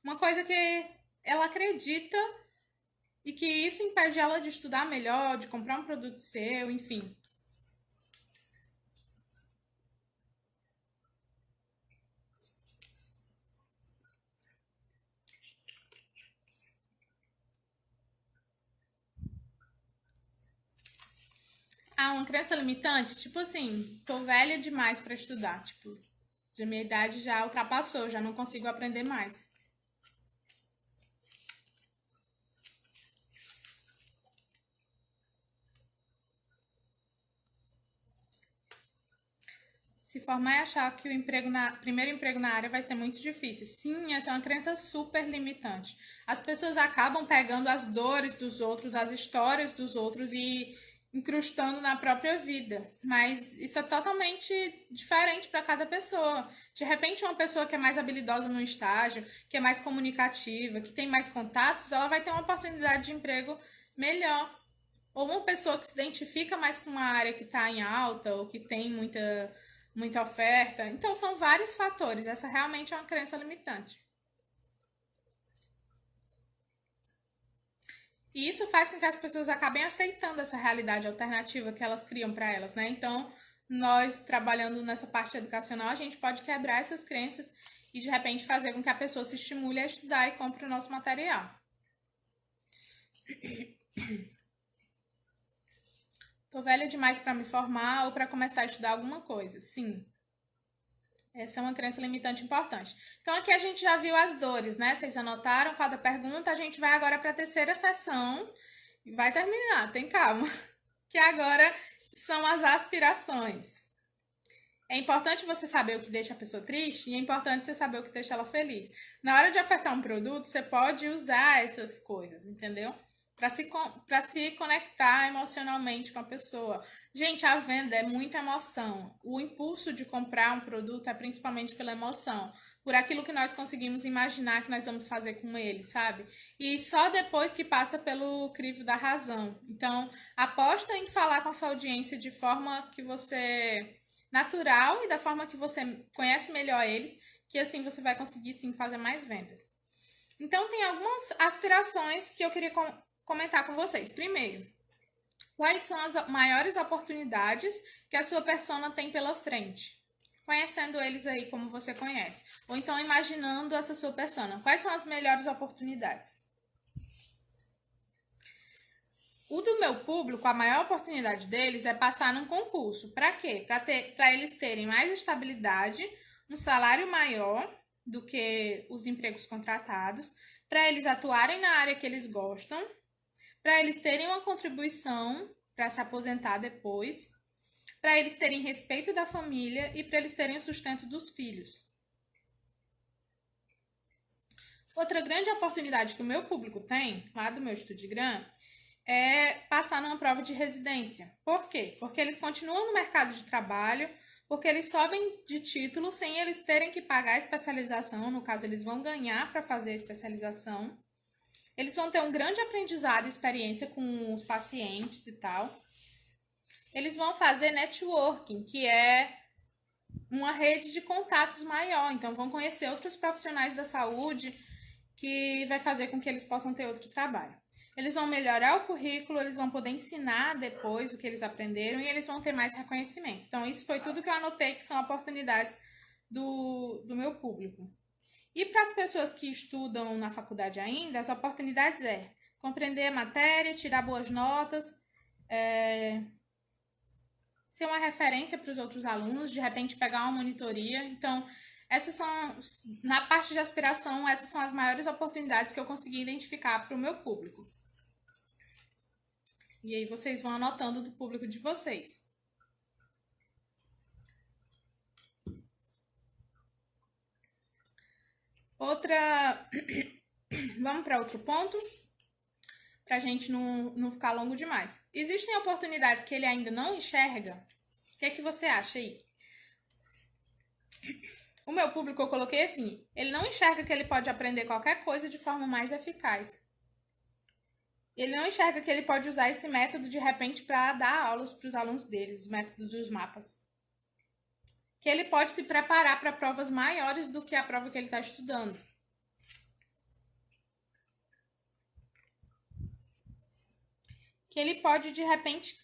Uma coisa que ela acredita e que isso impede ela de estudar melhor, de comprar um produto seu, enfim. Ah, uma crença limitante? Tipo assim, tô velha demais para estudar. Tipo, de minha idade já ultrapassou, já não consigo aprender mais. Se formar e achar que primeiro emprego na área vai ser muito difícil. Sim, essa é uma crença super limitante. As pessoas acabam pegando as dores dos outros, as histórias dos outros e incrustando na própria vida. Mas isso é totalmente diferente para cada pessoa. De repente, uma pessoa que é mais habilidosa no estágio, que é mais comunicativa, que tem mais contatos, ela vai ter uma oportunidade de emprego melhor. Ou uma pessoa que se identifica mais com uma área que está em alta ou que tem muita oferta. Então, são vários fatores. Essa realmente é uma crença limitante. E isso faz com que as pessoas acabem aceitando essa realidade alternativa que elas criam para elas, né? Então, nós trabalhando nessa parte educacional, a gente pode quebrar essas crenças e de repente fazer com que a pessoa se estimule a estudar e compre o nosso material. Tô velha demais para me formar ou para começar a estudar alguma coisa? Sim. Essa é uma crença limitante importante. Então, aqui a gente já viu as dores, né? Vocês anotaram cada pergunta. A gente vai agora para a terceira sessão e vai terminar, tem calma. Que agora são as aspirações. É importante você saber o que deixa a pessoa triste e é importante você saber o que deixa ela feliz. Na hora de ofertar um produto, você pode usar essas coisas, entendeu? Para se conectar emocionalmente com a pessoa. Gente, a venda é muita emoção. O impulso de comprar um produto é principalmente pela emoção, por aquilo que nós conseguimos imaginar que nós vamos fazer com ele, sabe? E só depois que passa pelo crivo da razão. Então, aposta em falar com a sua audiência de forma que você natural e da forma que você conhece melhor eles, que assim você vai conseguir sim fazer mais vendas. Então, tem algumas aspirações que eu queria comentar com vocês. Primeiro, quais são as maiores oportunidades que a sua persona tem pela frente? Conhecendo eles aí como você conhece. Ou então imaginando essa sua persona. Quais são as melhores oportunidades? O do meu público, a maior oportunidade deles é passar num concurso. Para quê? Para eles terem mais estabilidade, um salário maior do que os empregos contratados, para eles atuarem na área que eles gostam, para eles terem uma contribuição para se aposentar depois, para eles terem respeito da família e para eles terem o sustento dos filhos. Outra grande oportunidade que o meu público tem, lá do meu Estudigram, é passar numa prova de residência. Por quê? Porque eles continuam no mercado de trabalho, porque eles sobem de título sem eles terem que pagar a especialização, no caso eles vão ganhar para fazer a especialização. Eles vão ter um grande aprendizado e experiência com os pacientes e tal. Eles vão fazer networking, que é uma rede de contatos maior. Então, vão conhecer outros profissionais da saúde, que vai fazer com que eles possam ter outro trabalho. Eles vão melhorar o currículo, eles vão poder ensinar depois o que eles aprenderam e eles vão ter mais reconhecimento. Então, isso foi tudo que eu anotei que são oportunidades do meu público. E para as pessoas que estudam na faculdade ainda, as oportunidades é compreender a matéria, tirar boas notas, ser uma referência para os outros alunos, de repente pegar uma monitoria. Então, essas são, na parte de aspiração, essas são as maiores oportunidades que eu consegui identificar para o meu público. E aí vocês vão anotando do público de vocês. Vamos para outro ponto, para a gente não ficar longo demais. Existem oportunidades que ele ainda não enxerga? O que é que você acha aí? O meu público eu coloquei assim, ele não enxerga que ele pode aprender qualquer coisa de forma mais eficaz. Ele não enxerga que ele pode usar esse método de repente para dar aulas para os alunos dele, os métodos dos mapas. Que ele pode se preparar para provas maiores do que a prova que ele está estudando. Que ele pode, de repente,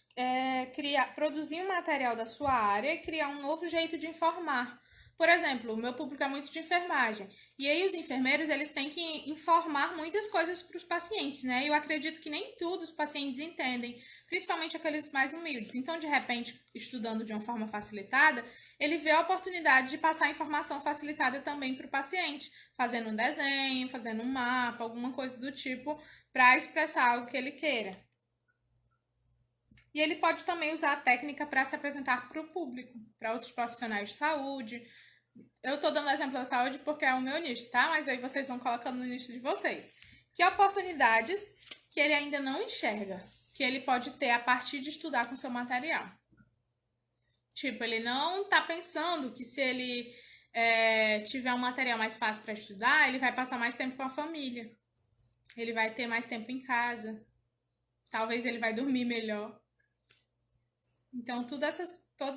produzir um material da sua área e criar um novo jeito de informar. Por exemplo, o meu público é muito de enfermagem. E aí os enfermeiros, eles têm que informar muitas coisas para os pacientes, né? E eu acredito que nem tudo os pacientes entendem, principalmente aqueles mais humildes. Então, de repente, estudando de uma forma facilitada, ele vê a oportunidade de passar a informação facilitada também para o paciente, fazendo um desenho, fazendo um mapa, alguma coisa do tipo, para expressar algo que ele queira. E ele pode também usar a técnica para se apresentar para o público, para outros profissionais de saúde. Eu estou dando exemplo da saúde porque é o meu nicho, tá? Mas aí vocês vão colocando no nicho de vocês. Que oportunidades que ele ainda não enxerga, que ele pode ter a partir de estudar com seu material. Tipo, ele não tá pensando que se ele tiver um material mais fácil para estudar, ele vai passar mais tempo com a família. Ele vai ter mais tempo em casa. Talvez ele vai dormir melhor. Então, todas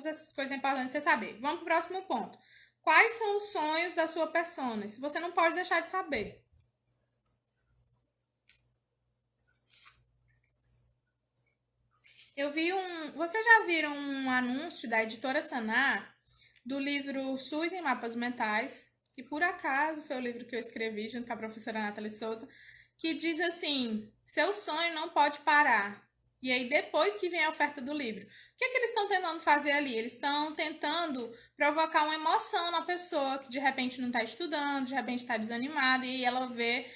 essas coisas é importante você saber. Vamos pro próximo ponto. Quais são os sonhos da sua persona? Isso você não pode deixar de saber. Eu vi Vocês já viram um anúncio da editora Sanar do livro SUS em Mapas Mentais, que por acaso foi o livro que eu escrevi junto com a professora Nathalie Souza, que diz assim: seu sonho não pode parar. E aí, depois que vem a oferta do livro, o que é que eles estão tentando fazer ali? Eles estão tentando provocar uma emoção na pessoa que de repente não está estudando, de repente está desanimada, e ela vê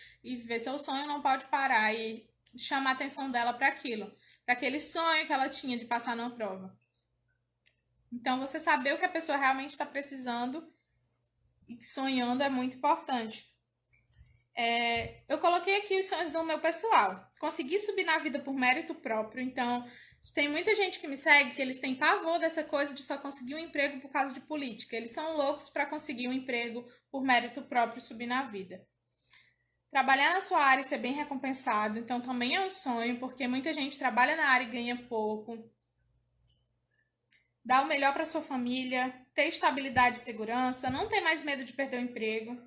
seu sonho não pode parar e chama a atenção dela para aquele sonho que ela tinha de passar numa prova. Então, você saber o que a pessoa realmente está precisando e sonhando é muito importante. Eu coloquei aqui os sonhos do meu pessoal. Conseguir subir na vida por mérito próprio. Então, tem muita gente que me segue que eles têm pavor dessa coisa de só conseguir um emprego por causa de política. Eles são loucos para conseguir um emprego por mérito próprio e subir na vida. Trabalhar na sua área e ser bem recompensado, então também é um sonho, porque muita gente trabalha na área e ganha pouco. Dar o melhor para sua família, ter estabilidade e segurança, não ter mais medo de perder o emprego.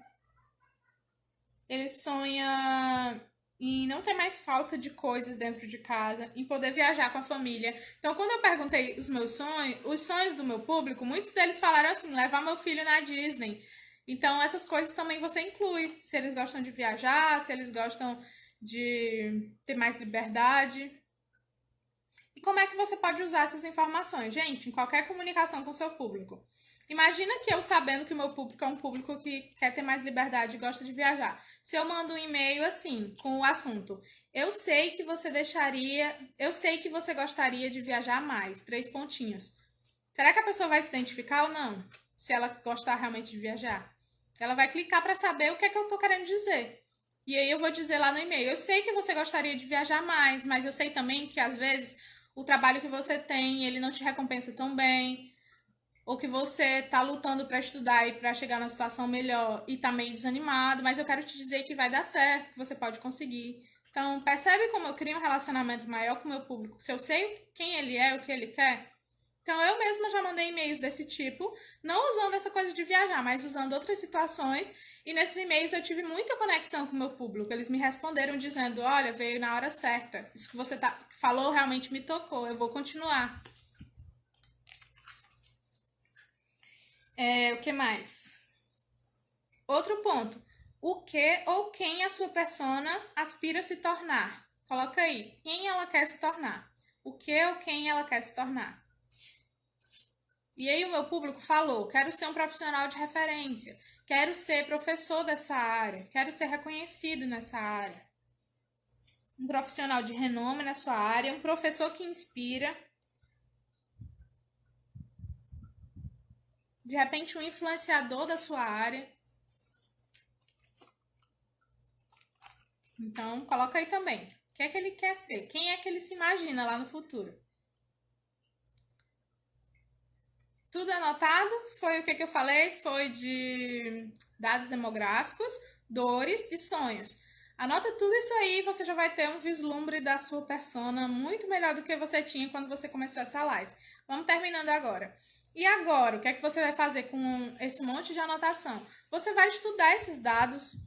Ele sonha em não ter mais falta de coisas dentro de casa, em poder viajar com a família. Então, quando eu perguntei os sonhos do meu público, muitos deles falaram assim: levar meu filho na Disney. Então, essas coisas também você inclui. Se eles gostam de viajar, se eles gostam de ter mais liberdade. E como é que você pode usar essas informações? Gente, em qualquer comunicação com o seu público. Imagina que eu, sabendo que o meu público é um público que quer ter mais liberdade e gosta de viajar. Se eu mando um e-mail assim, com o assunto: eu sei que você gostaria de viajar mais, 3 pontinhos. Será que a pessoa vai se identificar ou não? Se ela gostar realmente de viajar? Ela vai clicar para saber o que é que eu tô querendo dizer. E aí eu vou dizer lá no e-mail: eu sei que você gostaria de viajar mais, mas eu sei também que às vezes o trabalho que você tem, ele não te recompensa tão bem, ou que você tá lutando para estudar e para chegar numa situação melhor e tá meio desanimado, mas eu quero te dizer que vai dar certo, que você pode conseguir. Então, percebe como eu crio um relacionamento maior com o meu público? Se eu sei quem ele é, o que ele quer. Então, eu mesma já mandei e-mails desse tipo, não usando essa coisa de viajar, mas usando outras situações. E nesses e-mails eu tive muita conexão com o meu público. Eles me responderam dizendo: olha, veio na hora certa. Isso que você falou realmente me tocou. Eu vou continuar. O que mais? Outro ponto. O que ou quem a sua persona aspira a se tornar? Coloca aí. Quem ela quer se tornar? O que ou quem ela quer se tornar? E aí o meu público falou: quero ser um profissional de referência, quero ser professor dessa área, quero ser reconhecido nessa área. Um profissional de renome na sua área, um professor que inspira. De repente, um influenciador da sua área. Então, coloca aí também. O que é que ele quer ser? Quem é que ele se imagina lá no futuro? Tudo anotado? Foi o que eu falei? Foi de dados demográficos, dores e sonhos. Anota tudo isso aí e você já vai ter um vislumbre da sua persona muito melhor do que você tinha quando você começou essa live. Vamos terminando agora. E agora, o que é que você vai fazer com esse monte de anotação? Você vai estudar esses dados,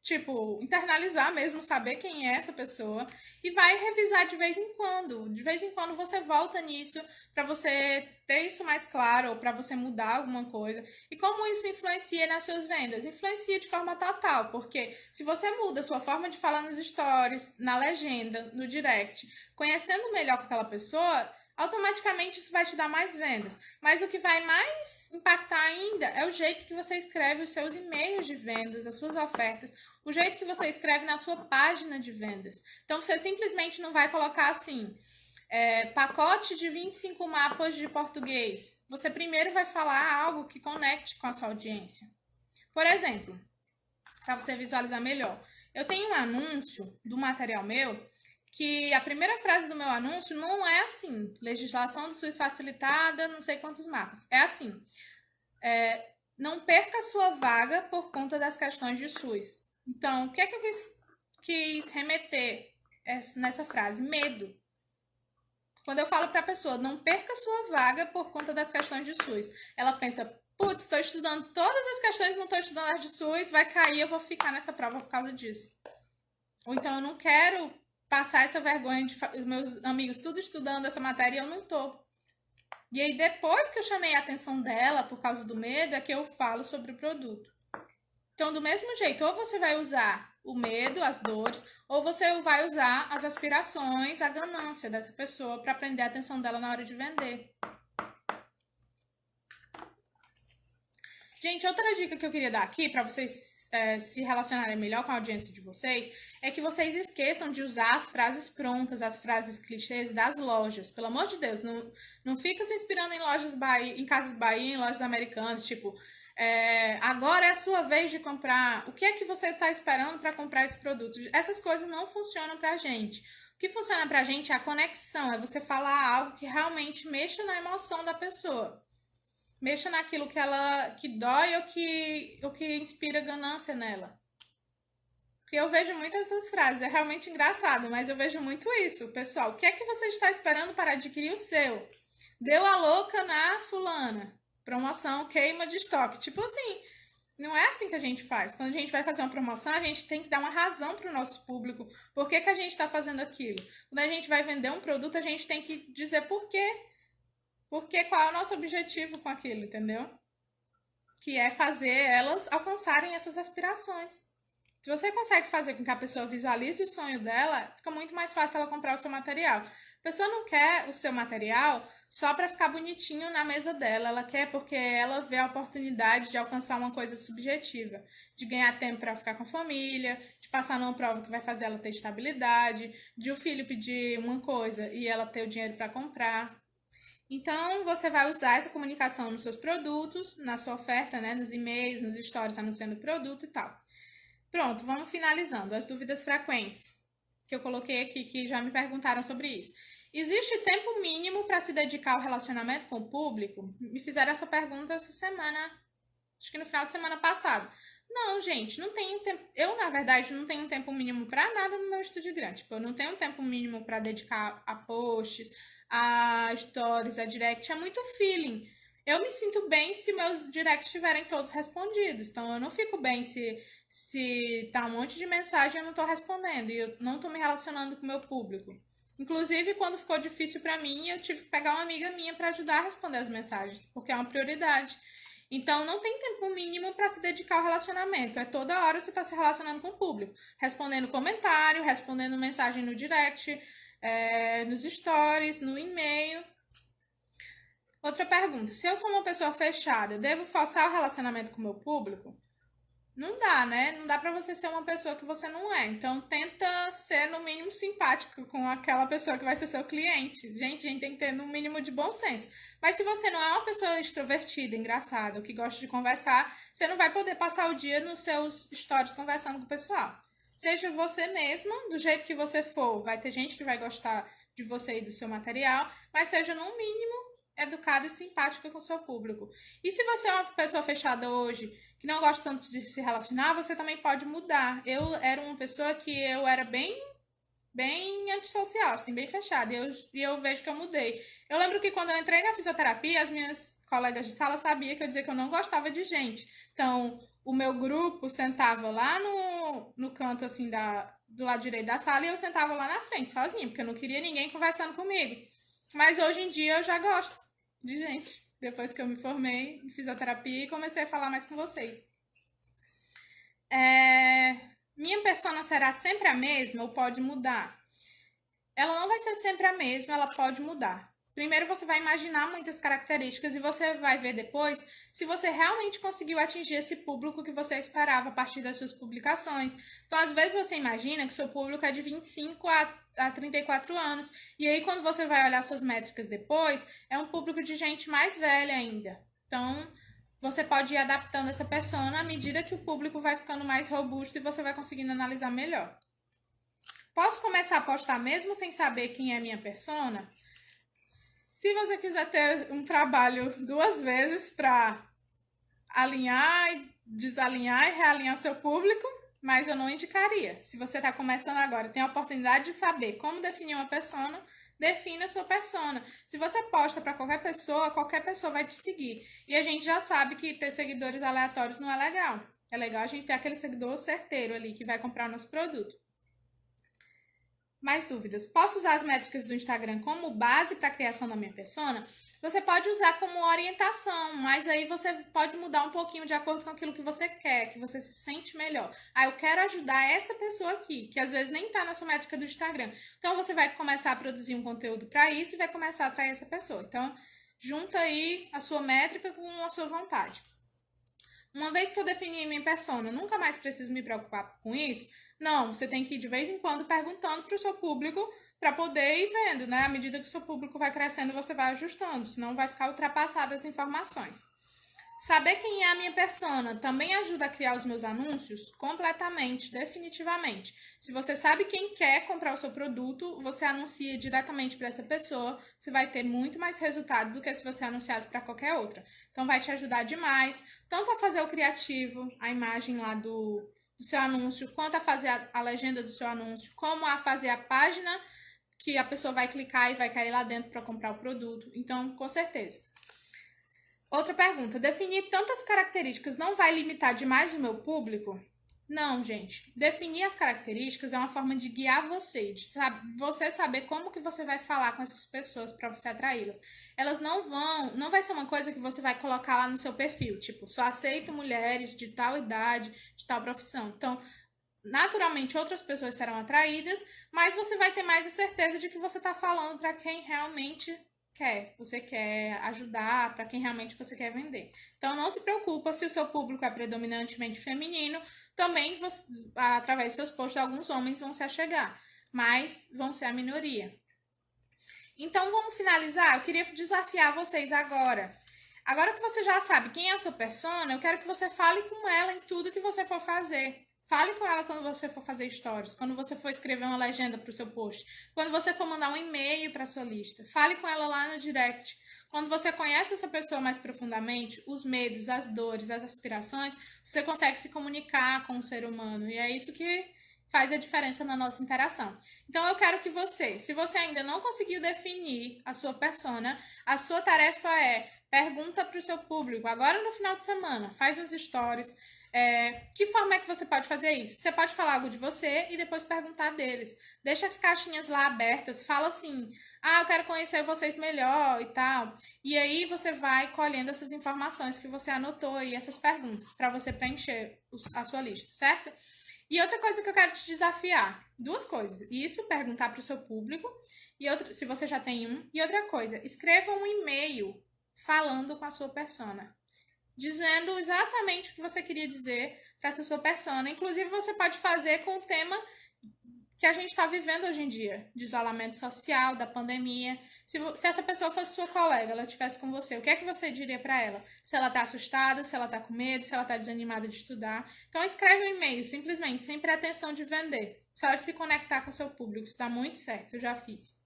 tipo, internalizar mesmo, saber quem é essa pessoa e vai revisar de vez em quando. De vez em quando você volta nisso para você ter isso mais claro ou para você mudar alguma coisa. E como isso influencia nas suas vendas? Influencia de forma total, porque se você muda a sua forma de falar nos stories, na legenda, no direct, conhecendo melhor aquela pessoa, automaticamente isso vai te dar mais vendas. Mas o que vai mais impactar ainda é o jeito que você escreve os seus e-mails de vendas, as suas ofertas, o jeito que você escreve na sua página de vendas. Então, você simplesmente não vai colocar assim: pacote de 25 mapas de português. Você primeiro vai falar algo que conecte com a sua audiência. Por exemplo, para você visualizar melhor, eu tenho um anúncio do material meu que a primeira frase do meu anúncio não é assim: legislação do SUS facilitada, não sei quantos mapas. É assim: não perca sua vaga por conta das questões de SUS. Então, o que é que eu quis remeter nessa frase? Medo. Quando eu falo para a pessoa: não perca sua vaga por conta das questões de SUS, ela pensa: putz, estou estudando todas as questões, não estou estudando as de SUS, vai cair, eu vou ficar nessa prova por causa disso. Ou então, eu não quero passar essa vergonha de meus amigos tudo estudando essa matéria e eu não tô. E aí, depois que eu chamei a atenção dela por causa do medo, é que eu falo sobre o produto. Então, do mesmo jeito, ou você vai usar o medo, as dores, ou você vai usar as aspirações, a ganância dessa pessoa para prender a atenção dela na hora de vender. Gente, outra dica que eu queria dar aqui para vocês se relacionarem melhor com a audiência de vocês é que vocês esqueçam de usar as frases prontas, as frases clichês das lojas. Pelo amor de Deus, não fica se inspirando em lojas Bahia, em Casas Bahia, em lojas americanas, tipo, agora é a sua vez de comprar. O que é que você está esperando para comprar esse produto? Essas coisas não funcionam pra gente. O que funciona pra gente é a conexão, é você falar algo que realmente mexa na emoção da pessoa. Mexa naquilo que dói ou que inspira ganância nela. Porque eu vejo muito essas frases, é realmente engraçado, mas eu vejo muito isso, pessoal. O que é que você está esperando para adquirir o seu? Deu a louca na fulana. Promoção queima de estoque. Tipo assim, não é assim que a gente faz. Quando a gente vai fazer uma promoção, a gente tem que dar uma razão para o nosso público. Por que a gente está fazendo aquilo? Quando a gente vai vender um produto, a gente tem que dizer por quê. Porque qual é o nosso objetivo com aquilo, entendeu? Que é fazer elas alcançarem essas aspirações. Se você consegue fazer com que a pessoa visualize o sonho dela, fica muito mais fácil ela comprar o seu material. A pessoa não quer o seu material só para ficar bonitinho na mesa dela. Ela quer porque ela vê a oportunidade de alcançar uma coisa subjetiva. De ganhar tempo para ficar com a família, de passar numa prova que vai fazer ela ter estabilidade, de o filho pedir uma coisa e ela ter o dinheiro para comprar. Então, você vai usar essa comunicação nos seus produtos, na sua oferta, né, nos e-mails, nos stories anunciando o produto e tal. Pronto, vamos finalizando. As dúvidas frequentes que eu coloquei aqui, que já me perguntaram sobre isso. Existe tempo mínimo para se dedicar ao relacionamento com o público? Me fizeram essa pergunta essa semana, acho que no final de semana passado. Não, gente, não tenho tempo. Eu, na verdade, não tenho tempo mínimo para nada no meu estúdio grande. Tipo, eu não tenho tempo mínimo para dedicar a posts, a stories, a direct. É muito feeling. Eu me sinto bem se meus directs estiverem todos respondidos. Então, eu não fico bem se tá um monte de mensagem e eu não tô respondendo. E eu não tô me relacionando com o meu público. Inclusive, quando ficou difícil para mim, eu tive que pegar uma amiga minha para ajudar a responder as mensagens, porque é uma prioridade. Então, não tem tempo mínimo para se dedicar ao relacionamento. É toda hora você está se relacionando com o público. Respondendo comentário, respondendo mensagem no direct, nos stories, no e-mail. Outra pergunta. Se eu sou uma pessoa fechada, eu devo forçar o relacionamento com o meu público? Não dá, né? Não dá pra você ser uma pessoa que você não é. Então, tenta ser no mínimo simpático com aquela pessoa que vai ser seu cliente. Gente, a gente tem que ter no mínimo de bom senso. Mas se você não é uma pessoa extrovertida, engraçada, que gosta de conversar, você não vai poder passar o dia nos seus stories conversando com o pessoal. Seja você mesma, do jeito que você for. Vai ter gente que vai gostar de você e do seu material, mas seja no mínimo educada e simpática com o seu público. E se você é uma pessoa fechada hoje, que não gosta tanto de se relacionar, você também pode mudar. Eu era uma pessoa que eu era bem antissocial, assim, bem fechada. E eu vejo que eu mudei. Eu lembro que quando eu entrei na fisioterapia, as minhas colegas de sala sabiam que eu dizia que eu não gostava de gente. Então, o meu grupo sentava lá no canto, assim, do lado direito da sala, e eu sentava lá na frente, sozinha, porque eu não queria ninguém conversando comigo. Mas hoje em dia eu já gosto de gente. Depois que eu me formei em fisioterapia e comecei a falar mais com vocês. Minha persona será sempre a mesma ou pode mudar? Ela não vai ser sempre a mesma, ela pode mudar. Primeiro você vai imaginar muitas características e você vai ver depois se você realmente conseguiu atingir esse público que você esperava a partir das suas publicações. Então, às vezes você imagina que seu público é de 25 a 34 anos. E aí, quando você vai olhar suas métricas depois, é um público de gente mais velha ainda. Então, você pode ir adaptando essa persona à medida que o público vai ficando mais robusto e você vai conseguindo analisar melhor. Posso começar a postar mesmo sem saber quem é minha persona? Se você quiser ter um trabalho 2 vezes para alinhar, desalinhar e realinhar seu público, mas eu não indicaria. Se você está começando agora e tem a oportunidade de saber como definir uma persona, defina a sua persona. Se você posta para qualquer pessoa vai te seguir. E a gente já sabe que ter seguidores aleatórios não é legal. É legal a gente ter aquele seguidor certeiro ali que vai comprar o nosso produto. Mais dúvidas? Posso usar as métricas do Instagram como base para a criação da minha persona? Você pode usar como orientação, mas aí você pode mudar um pouquinho de acordo com aquilo que você quer, que você se sente melhor. Ah, eu quero ajudar essa pessoa aqui, que às vezes nem está na sua métrica do Instagram. Então você vai começar a produzir um conteúdo para isso e vai começar a atrair essa pessoa. Então, junta aí a sua métrica com a sua vontade. Uma vez que eu defini minha persona, nunca mais preciso me preocupar com isso? Não, você tem que ir de vez em quando perguntando para o seu público para poder ir vendo, né? À medida que o seu público vai crescendo, você vai ajustando, senão vai ficar ultrapassada as informações. Saber quem é a minha persona também ajuda a criar os meus anúncios? Completamente, definitivamente. Se você sabe quem quer comprar o seu produto, você anuncia diretamente para essa pessoa, você vai ter muito mais resultado do que se você anunciasse para qualquer outra. Então vai te ajudar demais, tanto a fazer o criativo, a imagem lá do seu anúncio, quanto a fazer a legenda do seu anúncio, como a fazer a página que a pessoa vai clicar e vai cair lá dentro para comprar o produto. Então, com certeza. Outra pergunta: definir tantas características não vai limitar demais o meu público? Não, gente. Definir as características é uma forma de guiar você, de você saber como que você vai falar com essas pessoas para você atraí-las. Elas não vai ser uma coisa que você vai colocar lá no seu perfil, tipo, só aceito mulheres de tal idade, de tal profissão. Então, naturalmente outras pessoas serão atraídas, mas você vai ter mais a certeza de que você está falando para quem realmente você quer ajudar, para quem realmente você quer vender. Então não se preocupa se o seu público é predominantemente feminino, também você, através dos seus posts alguns homens vão se achegar, mas vão ser a minoria. Então vamos finalizar, eu queria desafiar vocês agora. Agora que você já sabe quem é a sua persona, eu quero que você fale com ela em tudo que você for fazer. Fale com ela quando você for fazer stories, quando você for escrever uma legenda para o seu post, quando você for mandar um e-mail para a sua lista. Fale com ela lá no direct. Quando você conhece essa pessoa mais profundamente, os medos, as dores, as aspirações, você consegue se comunicar com o ser humano. E é isso que faz a diferença na nossa interação. Então eu quero que você, se você ainda não conseguiu definir a sua persona, a sua tarefa é pergunta para o seu público, agora no final de semana, faz uns stories. Que forma é que você pode fazer isso? Você pode falar algo de você e depois perguntar deles. Deixa as caixinhas lá abertas, fala assim: ah, eu quero conhecer vocês melhor e tal. E aí você vai colhendo essas informações que você anotou e essas perguntas para você preencher a sua lista, certo? E outra coisa que eu quero te desafiar, duas coisas. Isso, perguntar para o seu público, e outra, se você já tem um. E outra coisa, escreva um e-mail falando com a sua persona, dizendo exatamente o que você queria dizer para essa sua persona. Inclusive, você pode fazer com o tema que a gente está vivendo hoje em dia, de isolamento social, da pandemia. Se essa pessoa fosse sua colega, ela estivesse com você, o que é que você diria para ela? Se ela está assustada, se ela está com medo, se ela está desanimada de estudar. Então, escreve um e-mail, simplesmente, sem pretensão de vender. Só de se conectar com o seu público. Isso dá muito certo, eu já fiz.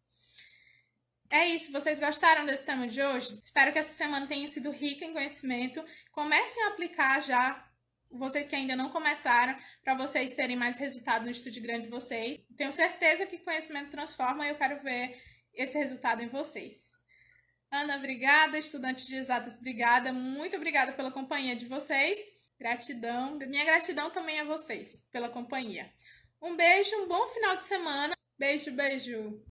É isso, vocês gostaram desse tema de hoje? Espero que essa semana tenha sido rica em conhecimento. Comecem a aplicar já, vocês que ainda não começaram, para vocês terem mais resultado no estudo grande de vocês. Tenho certeza que conhecimento transforma e eu quero ver esse resultado em vocês. Ana, obrigada. Estudante de exatas, obrigada. Muito obrigada pela companhia de vocês. Gratidão. Minha gratidão também a vocês pela companhia. Um beijo, um bom final de semana. Beijo, beijo.